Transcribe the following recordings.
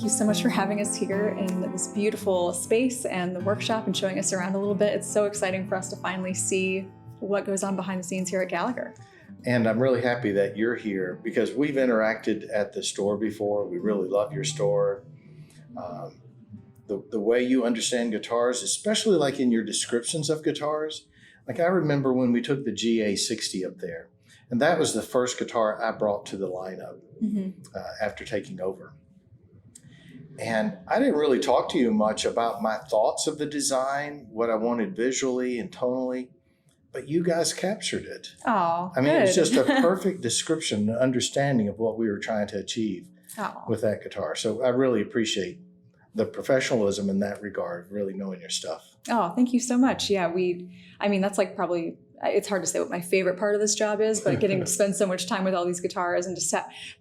thank you so much for having us here in this beautiful space and the workshop and showing us around a little bit. It's so exciting for us to finally see what goes on behind the scenes here at Gallagher. And I'm really happy that you're here because we've interacted at the store before. We really love your store. The way you understand guitars, especially like in your descriptions of guitars. Like I remember when we took the GA-60 up there, and that was the first guitar I brought to the lineup after taking over. And I didn't really talk to you much about my thoughts of the design, what I wanted visually and tonally, but you guys captured it. Oh, I mean, it's just a perfect description, an understanding of what we were trying to achieve with that guitar. So I really appreciate the professionalism in that regard, really knowing your stuff. Oh, thank you so much. Yeah, I mean, that's like probably, it's hard to say what my favorite part of this job is, but getting to spend so much time with all these guitars and just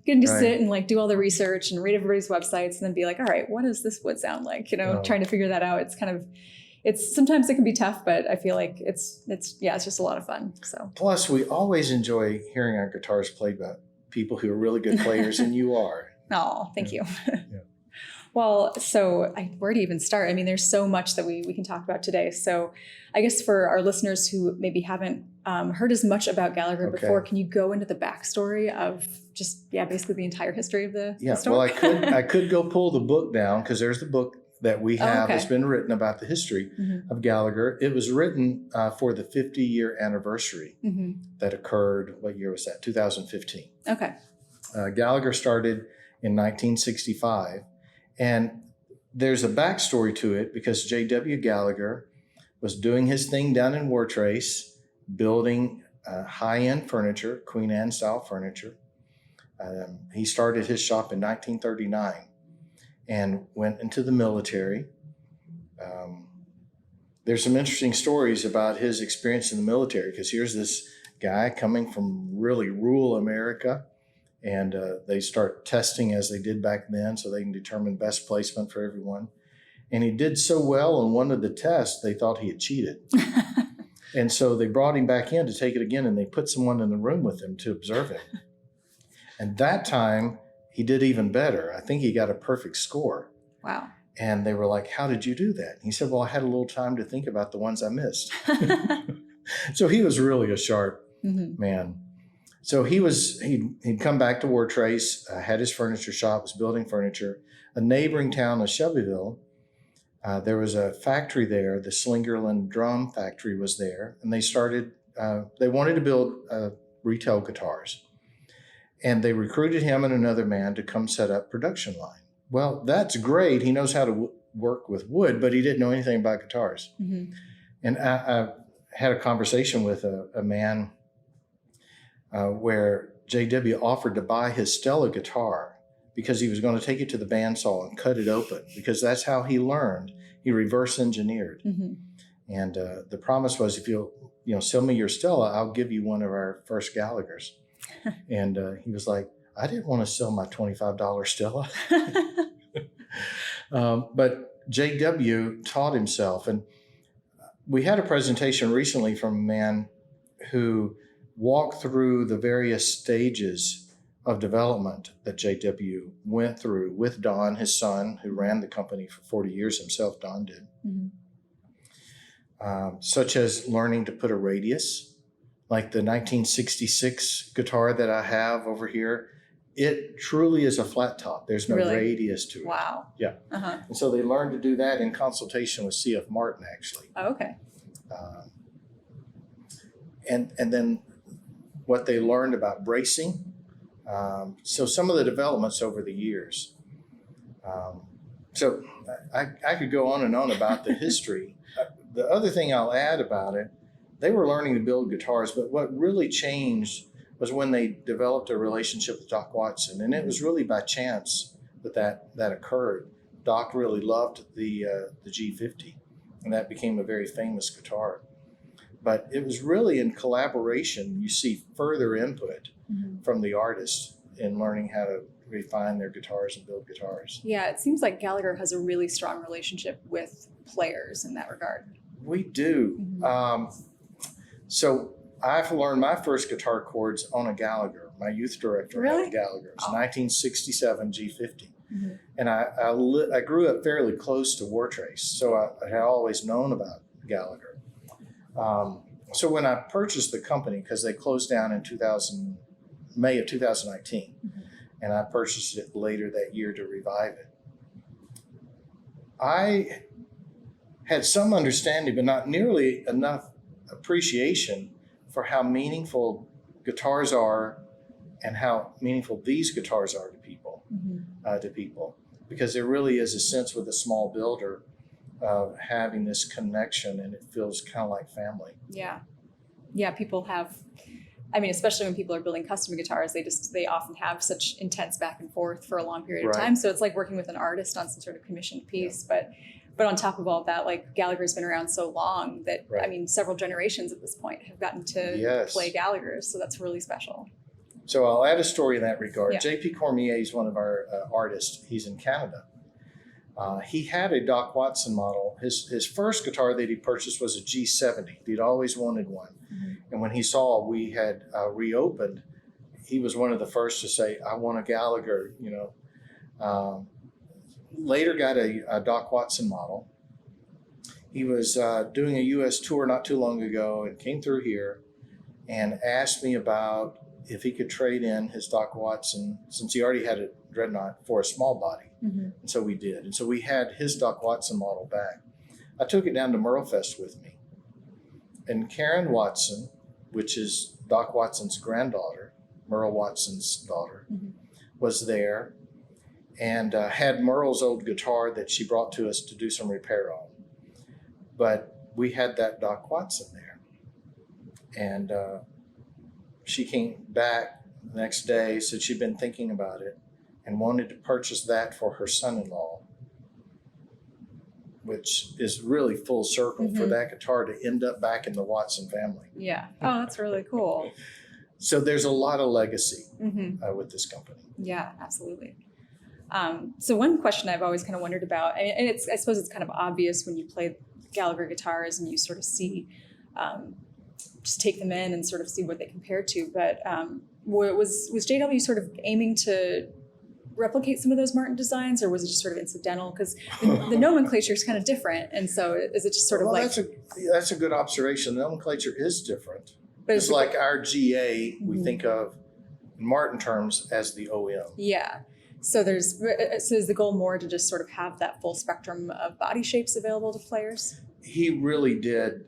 getting to sit and like do all the research and read everybody's websites and then be like, all right, what does this wood sound like? You know, trying to figure that out. It's kind of, sometimes it can be tough, but I feel like it's just a lot of fun. So plus we always enjoy hearing our guitars played by people who are really good players and you are. Oh, thank you. Well, so where to even start? I mean, there's so much that we can talk about today. So I guess for our listeners who maybe haven't heard as much about Gallagher before, can you go into the backstory of just, basically the entire history of the store? Well, I could go pull the book down because there's the book that we have that's been written about the history of Gallagher. It was written for the 50-year anniversary that occurred, what year was that? 2015. Okay. Gallagher started in 1965. And there's a backstory to it because J.W. Gallagher was doing his thing down in Wartrace, building high-end furniture, Queen Anne style furniture. He started his shop in 1939 and went into the military. There's some interesting stories about his experience in the military because here's this guy coming from really rural America. And they start testing as they did back then so they can determine best placement for everyone. And he did so well on one of the tests, they thought he had cheated. And so they brought him back in to take it again, and they put someone in the room with him to observe him. And that time, he did even better. I think he got a perfect score. Wow. And they were like, how did you do that? And he said, well, I had a little time to think about the ones I missed. So he was really a sharp man. So he'd come back to Wartrace, had his furniture shop, was building furniture. A neighboring town of Shelbyville, there was a factory there. The Slingerland Drum Factory was there. And they wanted to build retail guitars. And they recruited him and another man to come set up production line. Well, that's great. He knows how to work with wood, but he didn't know anything about guitars. And I had a conversation with a man where J.W. offered to buy his Stella guitar because he was going to take it to the bandsaw and cut it open because that's how he learned. He reverse engineered. And the promise was, if you'll sell me your Stella, I'll give you one of our first Gallaghers. And he was like, I didn't want to sell my $25 Stella. But J.W. taught himself. And we had a presentation recently from a man who walk through the various stages of development that J.W. went through with Don, his son, who ran the company for 40 years himself, Don did, such as learning to put a radius, like the 1966 guitar that I have over here. It truly is a flat top. There's no radius to it. Wow. Yeah. And so they learned to do that in consultation with C.F. Martin, actually. Oh, okay. And then what they learned about bracing. So some of the developments over the years. So I could go on and on about the history. The other thing I'll add about it, they were learning to build guitars, but what really changed was when they developed a relationship with Doc Watson. And it was really by chance that occurred. Doc really loved the G-50, and that became a very famous guitar. But it was really in collaboration. You see further input from the artists in learning how to refine their guitars and build guitars. Yeah, it seems like Gallagher has a really strong relationship with players in that regard. We do. So I've learned my first guitar chords on a Gallagher. My youth director had a Gallagher. It was 1967 G-50. And I grew up fairly close to Wartrace, so I had always known about Gallagher. So when I purchased the company, because they closed down in May of 2019, and I purchased it later that year to revive it, I had some understanding, but not nearly enough appreciation for how meaningful guitars are and how meaningful these guitars are to people, because there really is a sense with a small builder of having this connection, and it feels kind of like family. Yeah, people have, I mean, especially when people are building custom guitars, they often have such intense back and forth for a long period of time. So it's like working with an artist on some sort of commissioned piece. But on top of all that, like Gallagher's been around so long that, I mean, several generations at this point have gotten to play Gallagher's. So that's really special. So I'll add a story in that regard. J.P. Cormier is one of our artists. He's in Canada. He had a Doc Watson model. His first guitar that he purchased was a G-70. He'd always wanted one. And when he saw we had reopened, he was one of the first to say, I want a Gallagher, later got a Doc Watson model. He was doing a U.S. tour not too long ago and came through here and asked me about if he could trade in his Doc Watson, since he already had a Dreadnought, for a small body. And so we did. And so we had his Doc Watson model back. I took it down to Merlefest with me. And Karen Watson, which is Doc Watson's granddaughter, Merle Watson's daughter, was there and had Merle's old guitar that she brought to us to do some repair on. But we had that Doc Watson there. And she came back the next day, said she'd been thinking about it and wanted to purchase that for her son-in-law, which is really full circle for that guitar to end up back in the Watson family. Yeah. Oh, that's really cool. So there's a lot of legacy with this company. Yeah, absolutely. So one question I've always kind of wondered about, and I suppose it's kind of obvious when you play Gallagher guitars and you sort of see, just take them in and sort of see what they compare to. But was JW sort of aiming to replicate some of those Martin designs, or was it just sort of incidental? Because the nomenclature is kind of different, and so is it just sort of like that's a good observation. The nomenclature is different. But it's like our GA, we think of in Martin terms as the OM. Yeah. So is the goal more to just sort of have that full spectrum of body shapes available to players? He really did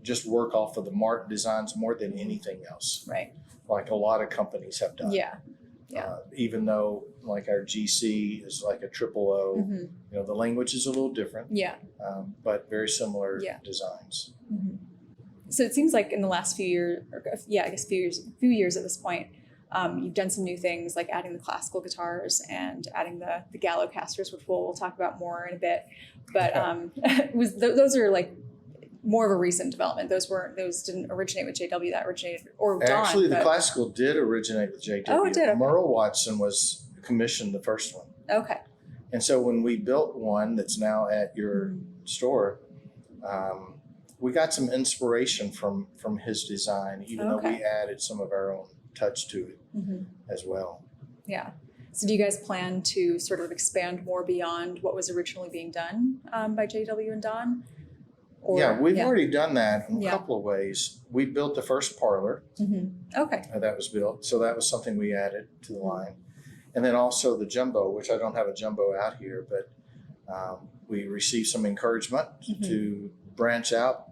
just work off of the Martin designs more than anything else. Right. Like a lot of companies have done. Yeah. Even though like our GC is like a triple O, the language is a little different. Yeah. But very similar designs. So it seems like in the last few years, few years at this point, you've done some new things like adding the classical guitars and adding the Galacasters, which we'll talk about more in a bit. But those are like more of a recent development. Those didn't originate with JW. That originated Don. Actually, the classical did originate with JW. Oh, it did. Okay. Merle Watson was commissioned the first one. Okay. And so when we built one that's now at your store, we got some inspiration from his design, even though we added some of our own touch to it as well. Yeah. So do you guys plan to sort of expand more beyond what was originally being done by JW and Don? We've already done that in a couple of ways. We built the first parlor. Okay. That was built. So that was something we added to the line. And then also the jumbo, which I don't have a jumbo out here, but we received some encouragement to branch out.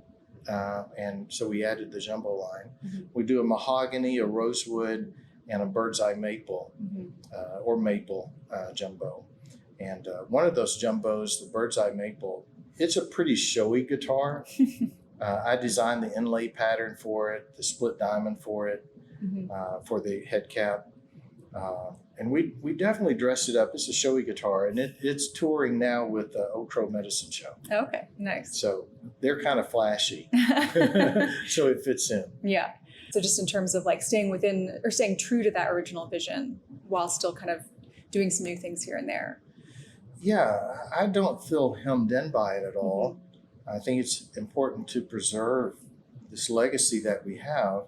And so we added the jumbo line. We do a mahogany, a rosewood, and a bird's eye maple or maple jumbo. And one of those jumbos, the bird's eye maple, it's a pretty showy guitar. I designed the inlay pattern for it, the split diamond for it, for the head cap. And we definitely dressed it up. It's a showy guitar, and it's touring now with the Oak Grove Medicine Show. Okay, nice. So they're kind of flashy. So it fits in. Yeah. So just in terms of like staying within or staying true to that original vision while still kind of doing some new things here and there. Yeah, I don't feel hemmed in by it at all. I think it's important to preserve this legacy that we have.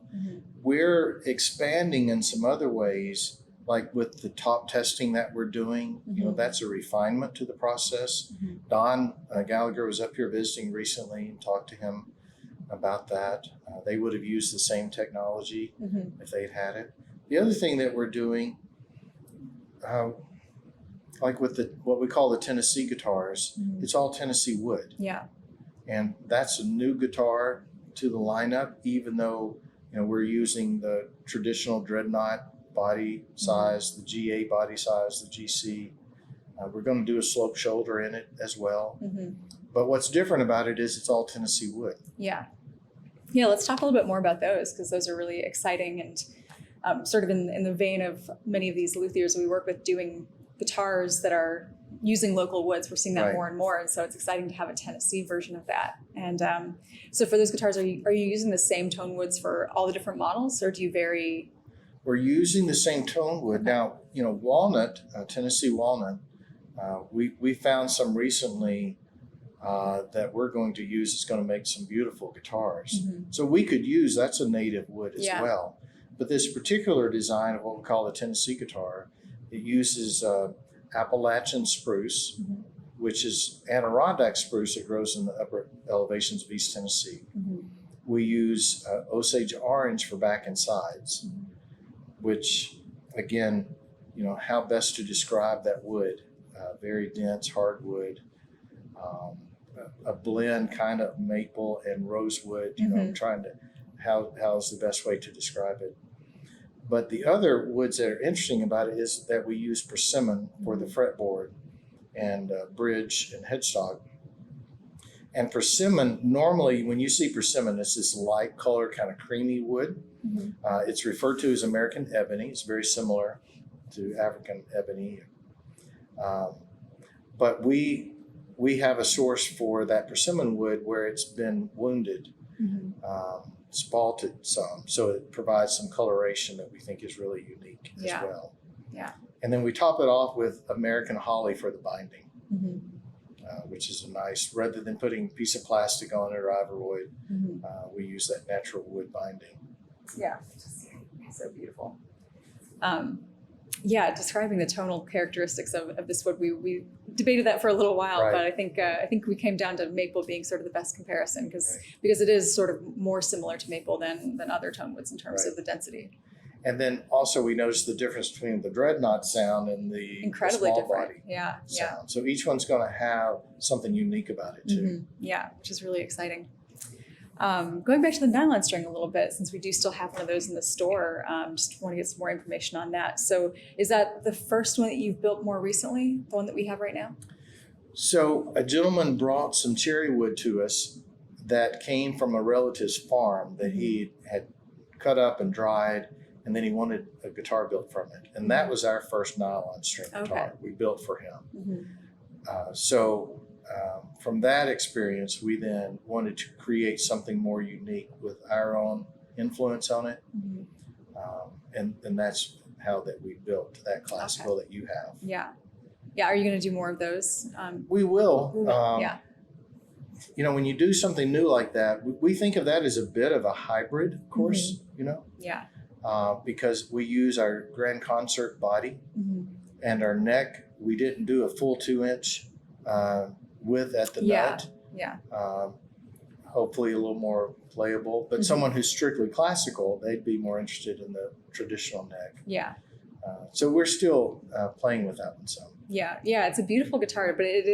We're expanding in some other ways, like with the top testing that we're doing, you know, that's a refinement to the process. Don Gallagher was up here visiting recently and talked to him about that. They would have used the same technology if they'd had it. The other thing that we're doing, like with what we call the Tennessee guitars, it's all Tennessee wood. Yeah. And that's a new guitar to the lineup, even though, you know, we're using the traditional dreadnought body size, the GA body size, the GC. We're going to do a slope shoulder in it as well. But what's different about it is it's all Tennessee wood. Yeah. Yeah, let's talk a little bit more about those, because those are really exciting and sort of in the vein of many of these luthiers we work with doing guitars that are using local woods. We're seeing that more and more, and so it's exciting to have a Tennessee version of that. And so for those guitars, are you using the same tone woods for all the different models, or do you vary? We're using the same tone wood. Now, you know, walnut, Tennessee walnut, we found some recently that we're going to use. Is going to make some beautiful guitars. So we could use, that's a native wood as well. But this particular design of what we call the Tennessee guitar, it uses Appalachian spruce, which is Adirondack spruce that grows in the upper elevations of East Tennessee. We use Osage orange for back and sides, which, again, you know, how best to describe that wood. Very dense hardwood, a blend kind of maple and rosewood, you know, trying to, how's the best way to describe it. But the other woods that are interesting about it is that we use persimmon for the fretboard and bridge and headstock. And persimmon, normally when you see persimmon, it's this light color, kind of creamy wood. It's referred to as American ebony. It's very similar to African ebony. But we have a source for that persimmon wood where it's been wounded. Spalted some, so it provides some coloration that we think is really unique as well. And then we top it off with American holly for the binding, which is a nice, rather than putting a piece of plastic on it or ivory, we use that natural wood binding. Yeah, so beautiful. Describing the tonal characteristics of this wood, we debated that for a little while, but I think we came down to maple being sort of the best comparison because it is sort of more similar to maple than other tone woods in terms of the density. And then also we noticed the difference between the dreadnought sound and the incredibly small different body sound. So each one's going to have something unique about it too. Which is really exciting. Going back to the nylon string a little bit, since we do still have one of those in the store, just want to get some more information on that. So is that the first one that you've built more recently, the one that we have right now? So a gentleman brought some cherry wood to us that came from a relative's farm that he had cut up and dried, and then he wanted a guitar built from it. And that was our first nylon string guitar we built for him. From that experience, we then wanted to create something more unique with our own influence on it. And that's how that we built that classical that you have. Are you going to do more of those? We will. You know, when you do something new like that, we think of that as a bit of a hybrid, of course, you know? Because we use our grand concert body and our neck. We didn't do a full 2-inch width at the nut. Hopefully a little more playable, but someone who's strictly classical, they'd be more interested in the traditional neck. So we're still playing with that one some. It's a beautiful guitar, but it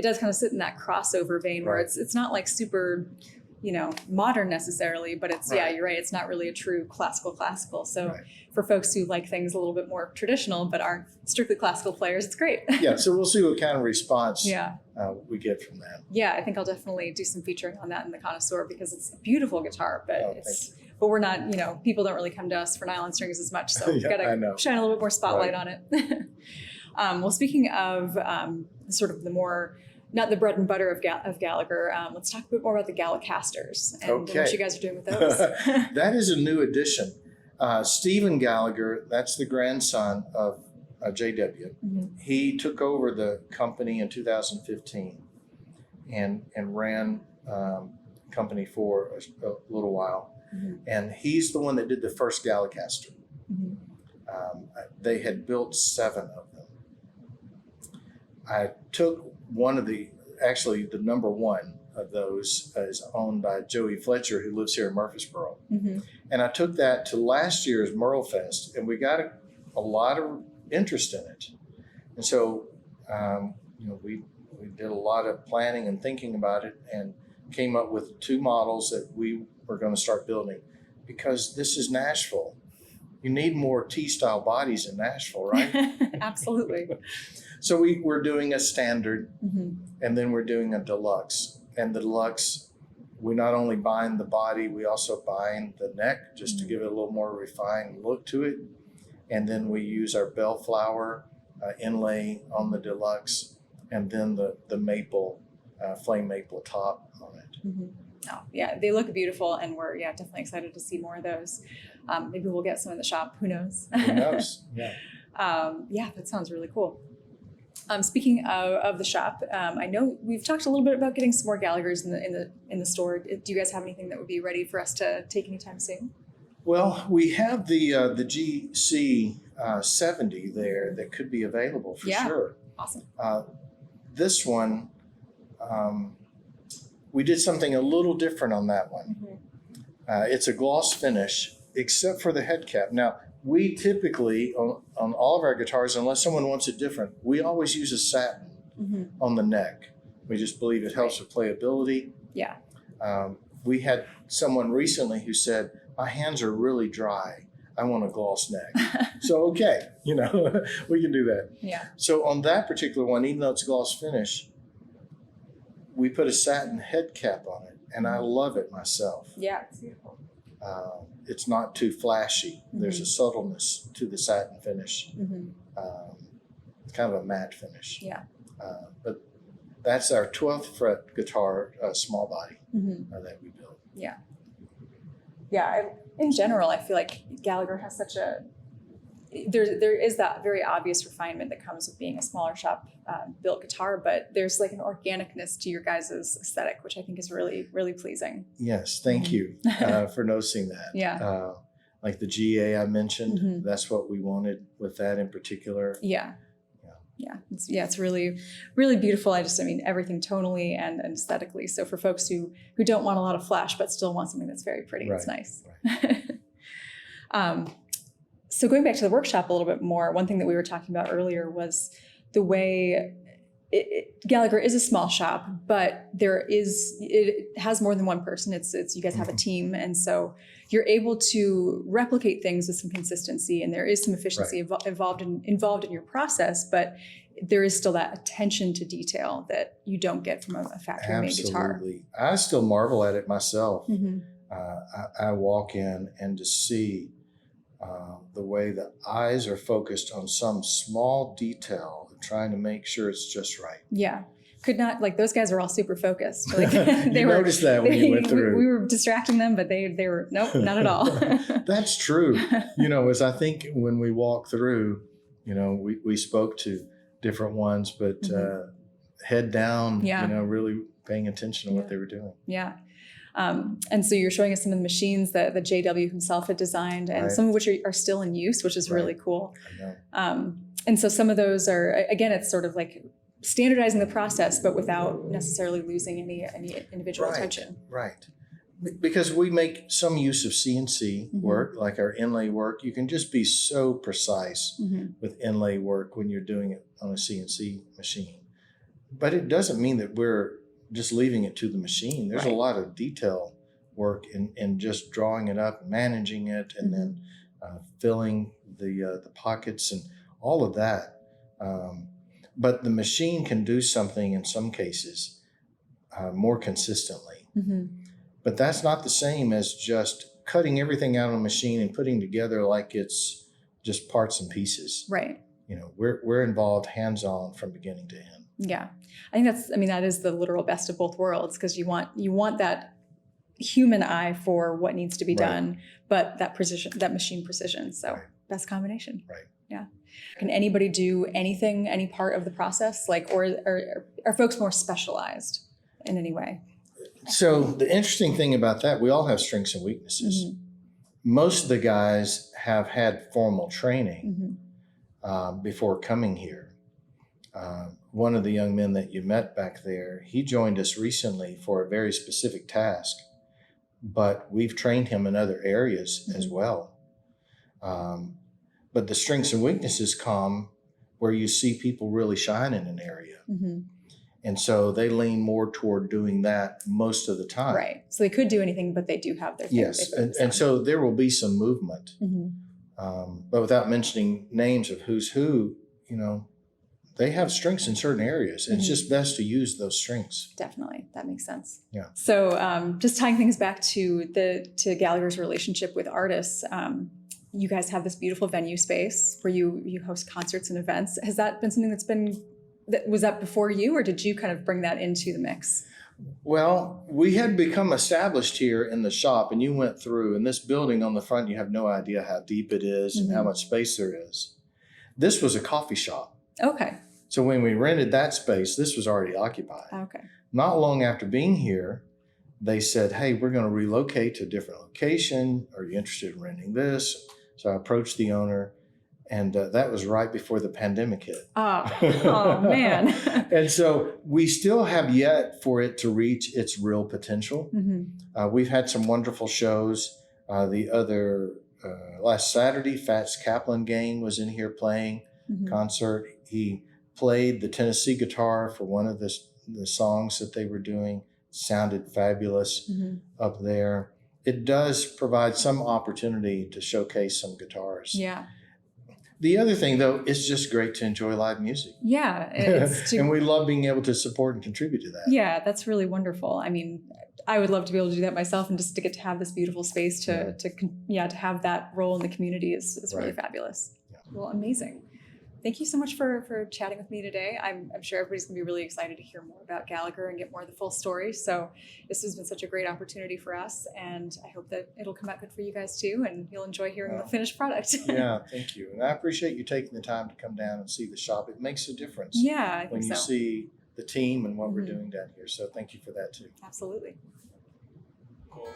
does kind of sit in that crossover vein where it's not like super, you know, modern necessarily, but it's you're right, it's not really a true classical. So for folks who like things a little bit more traditional but aren't strictly classical players, it's great. So we'll see what kind of response we get from that. I think I'll definitely do some featuring on that in the connoisseur because it's a beautiful guitar, but but we're not, you know, people don't really come to us for nylon strings as much, so we've got to shine a little bit more spotlight on it. Well, speaking of sort of the more, not the bread and butter of Gallagher, let's talk a bit more about the Galacasters and what you guys are doing with those. That is a new addition. Stephen Gallagher, that's the grandson of JW. He took over the company in 2015 and ran company for a little while. And he's the one that did the first Galacaster. They had built 7 of them. I took actually the number 1 of those is owned by Joey Fletcher, who lives here in Murfreesboro. Mm-hmm. And I took that to last year's Merle Fest, and we got a lot of interest in it. And so, we did a lot of planning and thinking about it, and came up with 2 models that we were going to start building, because this is Nashville. You need more T-style bodies in Nashville, right? Absolutely. So we're doing a standard, mm-hmm. and then we're doing a deluxe. And the deluxe, we not only bind the body, we also bind the neck just mm-hmm. to give it a little more refined look to it. And then we use our bellflower inlay on the deluxe, and then the maple, flame maple top on it. Mm-hmm. Oh, yeah, they look beautiful, and we're definitely excited to see more of those. Maybe we'll get some in the shop. Who knows? Who knows? Yeah. That sounds really cool. Speaking of the shop, I know we've talked a little bit about getting some more Gallaghers in the store. Do you guys have anything that would be ready for us to take anytime soon? Well, we have the GC-70 there that could be available for sure. Awesome. This one, we did something a little different on that one. Mm-hmm. It's a gloss finish, except for the head cap. Now, we typically, on all of our guitars, unless someone wants it different, we always use a satin mm-hmm. on the neck. We just believe it helps with playability. Yeah. We had someone recently who said, my hands are really dry. I want a gloss neck. So, okay, we can do that. Yeah. So on that particular one, even though it's gloss finish, we put a satin head cap on it, and I love it myself. Yeah, it's beautiful. It's not too flashy. Mm-hmm. There's a subtleness to the satin finish. Mm-hmm. It's kind of a matte finish. Yeah. But that's our 12th fret guitar, small body mm-hmm. That we built. Yeah. Yeah. In general, I feel like Gallagher has such there is that very obvious refinement that comes with being a smaller shop built guitar, but there's like an organicness to your guys' aesthetic, which I think is really, really pleasing. Yes. Thank you for noticing that. Yeah. Like the GA I mentioned, mm-hmm. that's what we wanted with that in particular. Yeah. It's really, really beautiful. Everything tonally and aesthetically. So for folks who don't want a lot of flash, but still want something that's very pretty, It's nice. Right. So going back to the workshop a little bit more, one thing that we were talking about earlier was the way Gallagher is a small shop, but it has more than one person. It's you guys have a team, and so you're able to replicate things with some consistency, and there is some efficiency involved in your process, but there is still that attention to detail that you don't get from a factory-made guitar. Absolutely. I still marvel at it myself. Mm-hmm. I walk in and to see the way the eyes are focused on some small detail, trying to make sure it's just right. Yeah. Could not, those guys are all super focused. Noticed that when you went through. We were distracting them, but they were, nope, not at all. That's true. As I think when we walk through, we spoke to different ones, but mm-hmm. Head down, really paying attention to what they were doing. Yeah. And so you're showing us some of the machines that JW himself had designed, and some of which are still in use, which is really cool. I know. And so some of those are, again, it's sort of like standardizing the process, but without necessarily losing any individual attention. Right. Because we make some use of CNC mm-hmm. work, like our inlay work. You can just be so precise mm-hmm. with inlay work when you're doing it on a CNC machine. But it doesn't mean that we're just leaving it to the machine. There's a lot of detail work in just drawing it up, managing it, and mm-hmm. then filling the pockets and all of that. But the machine can do something in some cases more consistently. Mm-hmm. But that's not the same as just cutting everything out on a machine and putting together like it's just parts and pieces. Right. We're involved hands-on from beginning to end. Yeah. I think that is the literal best of both worlds, because you want that human eye for what needs to be done, but that precision, that machine precision. So best combination. Right. Yeah. Can anybody do anything, any part of the process? Or are folks more specialized in any way? So the interesting thing about that, we all have strengths and weaknesses. Mm-hmm. Most of the guys have had formal training Mm-hmm. before coming here. One of the young men that you met back there, he joined us recently for a very specific task, but we've trained him in other areas as well. But the strengths and weaknesses come where you see people really shine in an area. Mm-hmm. And so they lean more toward doing that most of the time. Right. So they could do anything, but they do have their thing. Yes. And so there will be some movement. Mm-hmm. But without mentioning names of who's who, you know, they have strengths in certain areas. And it's just best to use those strengths. Definitely. That makes sense. Yeah. So just tying things back to Gallagher's relationship with artists, you guys have this beautiful venue space where you host concerts and events. Has that been something was that before you, or did you kind of bring that into the mix? Well, we had become established here in the shop, and you went through, and this building on the front, you have no idea how deep it is and how much space there is. This was a coffee shop. Okay. So when we rented that space, this was already occupied. Okay. Not long after being here, they said, hey, we're going to relocate to a different location. Are you interested in renting this? So I approached the owner, and that was right before the pandemic hit. Oh man. And so we still have yet for it to reach its real potential. We've had some wonderful shows. The other last Saturday, Fats Kaplan Gang was in here playing concert. He played the Tennessee guitar for one of the songs that they were doing. Sounded fabulous up there. It does provide some opportunity to showcase some guitars. Yeah. The other thing, though, it's just great to enjoy live music. Yeah. And we love being able to support and contribute to that. Yeah, that's really wonderful. I mean, I would love to be able to do that myself, and just to get to have this beautiful space to have that role in the community is really fabulous. Yeah. Well, amazing. Thank you so much for chatting with me today. I'm sure everybody's going to be really excited to hear more about Gallagher and get more of the full story. So this has been such a great opportunity for us, and I hope that it'll come out good for you guys too, and you'll enjoy hearing the finished product. Yeah, thank you. And I appreciate you taking the time to come down and see the shop. It makes a difference when you see the team and what we're doing down here. So thank you for that too. Absolutely. Cool.